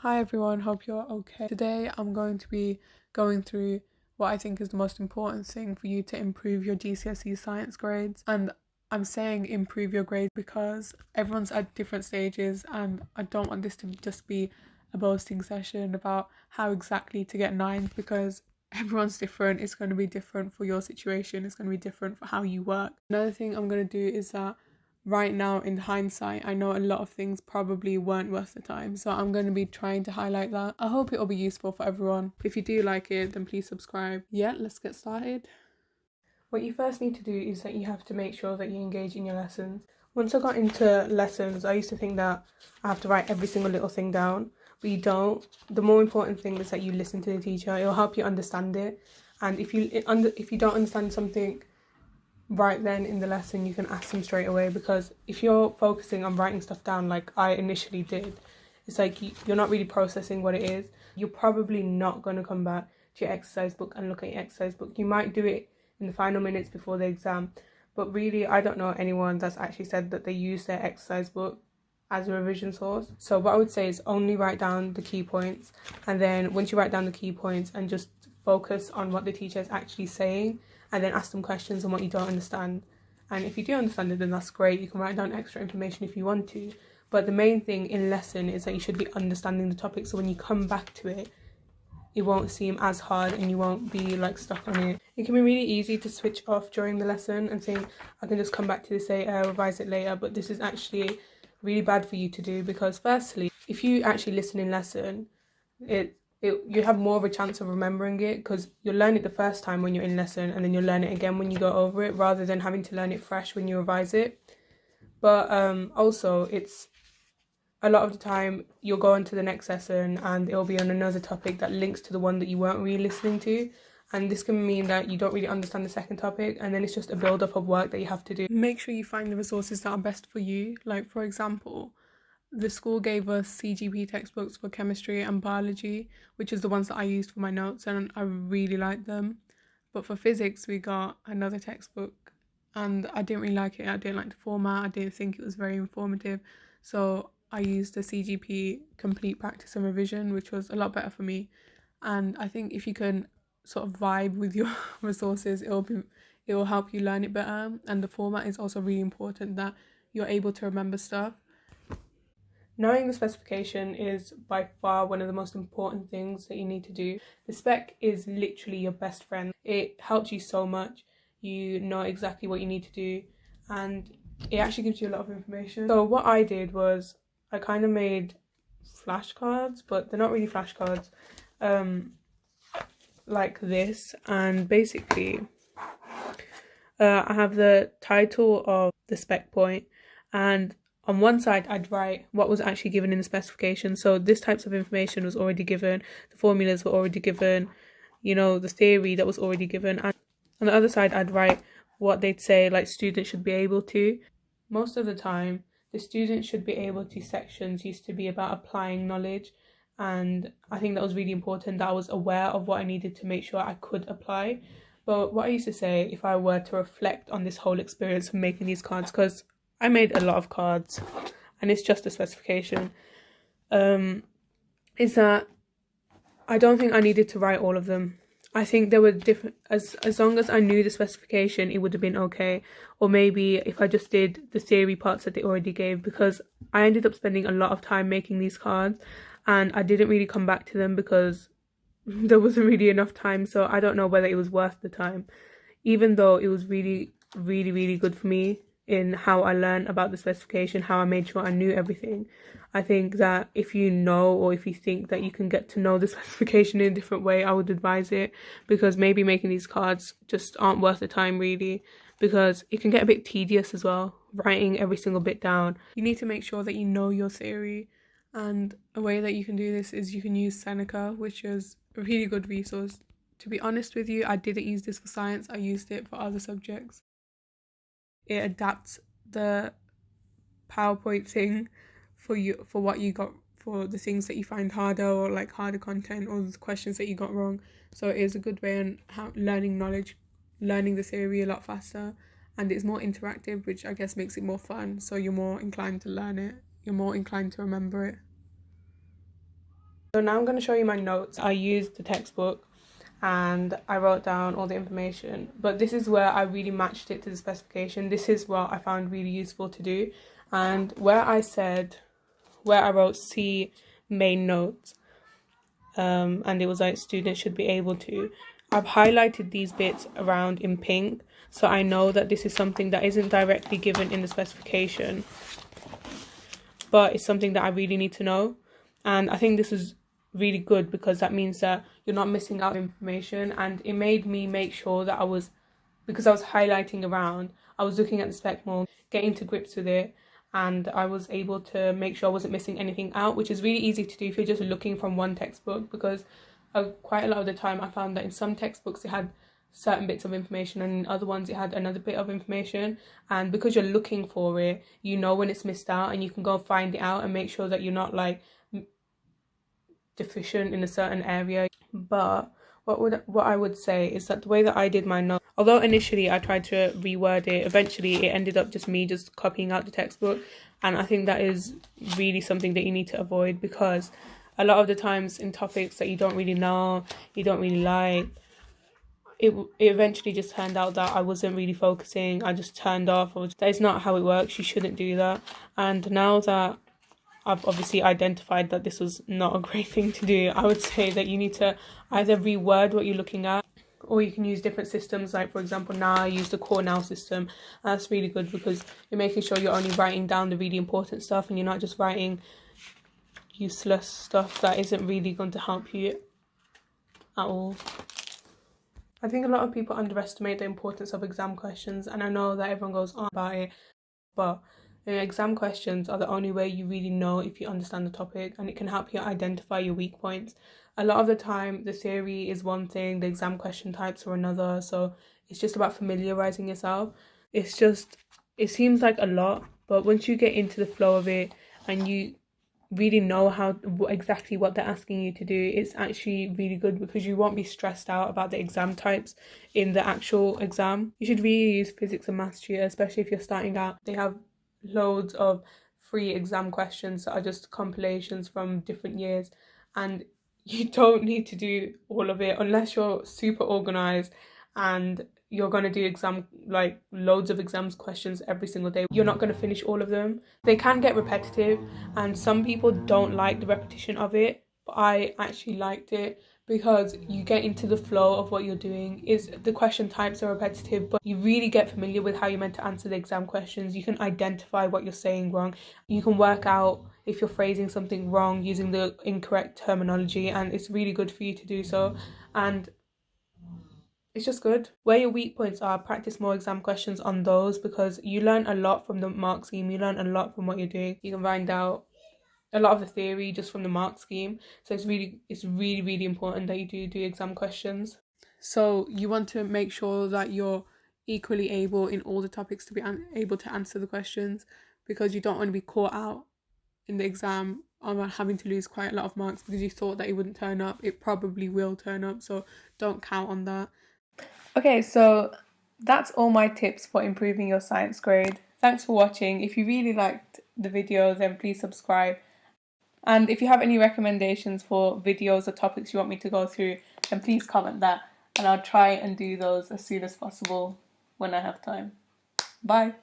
Hi everyone, hope you're okay. Today I'm going to be going through what I think is the most important thing for you to improve your GCSE science grades. And I'm saying improve your grades because everyone's at different stages, and I don't want this to just be a boasting session about how exactly to get 9s, because everyone's different. It's going to be different for your situation, it's going to be different for how you work. Another thing I'm going to do is that right now, in hindsight, I know a lot of things probably weren't worth the time, so I'm going to be trying to highlight that. I hope it'll be useful for everyone. If you do like it, then please subscribe. Yeah, let's get started. What you first need to do is that you have to make sure that you engage in your lessons. Once I got into lessons, I used to think that I have to write every single little thing down, but you don't. The more important thing is that you listen to the teacher. It'll help you understand it, and if you don't understand something right then in the lesson, you can ask them straight away, because if you're focusing on writing stuff down like I initially did, it's like you're not really processing what it is. You're probably not going to come back to your exercise book and look at your exercise book. You might do it in the final minutes before the exam, but really I don't know anyone that's actually said that they use their exercise book as a revision source. So what I would say is only write down the key points, and then once you write down the key points, and just focus on what the teacher is actually saying, and then ask them questions on what you don't understand. And if you do understand it, then that's great. You can write down extra information if you want to. But the main thing in lesson is that you should be understanding the topic, so when you come back to it, it won't seem as hard and you won't be like stuck on it. It can be really easy to switch off during the lesson and think, I can just come back to this later, revise it later, but this is actually really bad for you to do, because firstly, if you actually listen in lesson, you have more of a chance of remembering it, because you'll learn it the first time when you're in lesson, and then you'll learn it again when you go over it, rather than having to learn it fresh when you revise it. But also, it's a lot of the time you'll go on to the next lesson and it'll be on another topic that links to the one that you weren't really listening to, and this can mean that you don't really understand the second topic, and then it's just a build-up of work that you have to do. Make sure you find the resources that are best for you. Like, for example, the school gave us CGP textbooks for chemistry and biology, which is the ones that I used for my notes, and I really liked them. But for physics, we got another textbook, and I didn't really like it. I didn't like the format. I didn't think it was very informative. So I used the CGP Complete Practice and Revision, which was a lot better for me. And I think if you can sort of vibe with your resources, it will help you learn it better. And the format is also really important, that you're able to remember stuff. Knowing the specification is by far one of the most important things that you need to do. The spec is literally your best friend. It helps you so much. You know exactly what you need to do, and it actually gives you a lot of information. So what I did was I kind of made flashcards, but they're not really flashcards, like this. And basically, I have the title of the spec point, and on one side I'd write what was actually given in the specification. So this types of information was already given, the formulas were already given, the theory that was already given. And on the other side I'd write what they'd say like students should be able to. Most of the time the students should be able to sections used to be about applying knowledge, and I think that was really important, that I was aware of what I needed to make sure I could apply. But what I used to say, if I were to reflect on this whole experience of making these cards, because I made a lot of cards and it's just a specification, is that I don't think I needed to write all of them. I think there were different, as long as I knew the specification, it would have been okay. Or maybe if I just did the theory parts that they already gave, because I ended up spending a lot of time making these cards and I didn't really come back to them because there wasn't really enough time. So I don't know whether it was worth the time, even though it was really, really, really good for me in how I learned about the specification, how I made sure I knew everything. I think that if you know, or if you think that you can get to know the specification in a different way, I would advise it, because maybe making these cards just aren't worth the time really, because it can get a bit tedious as well, writing every single bit down. You need to make sure that you know your theory, and a way that you can do this is you can use Seneca, which is a really good resource. To be honest with you, I didn't use this for science, I used it for other subjects. It adapts the PowerPoint thing for you, for what you got, for the things that you find harder, or like harder content, or the questions that you got wrong. So it is a good way on how learning knowledge, learning the theory a lot faster, and it's more interactive, which I guess makes it more fun. So you're more inclined to learn it, you're more inclined to remember it. So now I'm going to show you my notes. I used the textbook and I wrote down all the information, but this is where I really matched it to the specification. This is what I found really useful to do. And where I wrote C main notes, and it was like students should be able to, I've highlighted these bits around in pink, so I know that this is something that isn't directly given in the specification, but it's something that I really need to know. And I think this is really good because that means that you're not missing out on information. And it made me make sure that because I was highlighting around, I was looking at the spec more, getting to grips with it, and I was able to make sure I wasn't missing anything out, which is really easy to do if you're just looking from one textbook, because quite a lot of the time I found that in some textbooks it had certain bits of information and in other ones it had another bit of information, and because you're looking for it, you know when it's missed out and you can go find it out and make sure that you're not like deficient in a certain area. But what I would say is that the way that I did my notes, although initially I tried to reword it, eventually it ended up just me just copying out the textbook, and I think that is really something that you need to avoid, because a lot of the times in topics that you don't really know, you don't really like, it eventually just turned out that I wasn't really focusing. I just turned off. That is not how it works. You shouldn't do that. And now that I've obviously identified that this was not a great thing to do, I would say that you need to either reword what you're looking at, or you can use different systems. Like, for example, now I use the Core Now system. That's really good because you're making sure you're only writing down the really important stuff and you're not just writing useless stuff that isn't really going to help you at all. I think a lot of people underestimate the importance of exam questions, and I know that everyone goes on about it, but exam questions are the only way you really know if you understand the topic, and it can help you identify your weak points. A lot of the time, the theory is one thing, the exam question types are another, so it's just about familiarizing yourself. It seems like a lot, but once you get into the flow of it and you really know exactly what they're asking you to do, it's actually really good because you won't be stressed out about the exam types in the actual exam. You should really use physics and maths tutor, especially if you're starting out. They have loads of free exam questions that are just compilations from different years, and you don't need to do all of it unless you're super organized and you're going to do loads of exams questions every single day. You're not going to finish all of them. They can get repetitive, and some people don't like the repetition of it, but I actually liked it because you get into the flow of what you're doing. The question types are repetitive, but you really get familiar with how you're meant to answer the exam questions. You can identify what you're saying wrong. You can work out if you're phrasing something wrong using the incorrect terminology, and it's really good for you to do so. And it's just good. Where your weak points are, practice more exam questions on those, because you learn a lot from the mark scheme. You learn a lot from what you're doing. You can find out a lot of the theory just from the mark scheme. So it's really important that you do exam questions. So you want to make sure that you're equally able in all the topics to be able to answer the questions, because you don't want to be caught out in the exam on having to lose quite a lot of marks because you thought that it wouldn't turn up. It probably will turn up, so don't count on that. Okay, so that's all my tips for improving your science grade. Thanks for watching. If you really liked the video, then please subscribe. And if you have any recommendations for videos or topics you want me to go through, then please comment that, and I'll try and do those as soon as possible when I have time. Bye.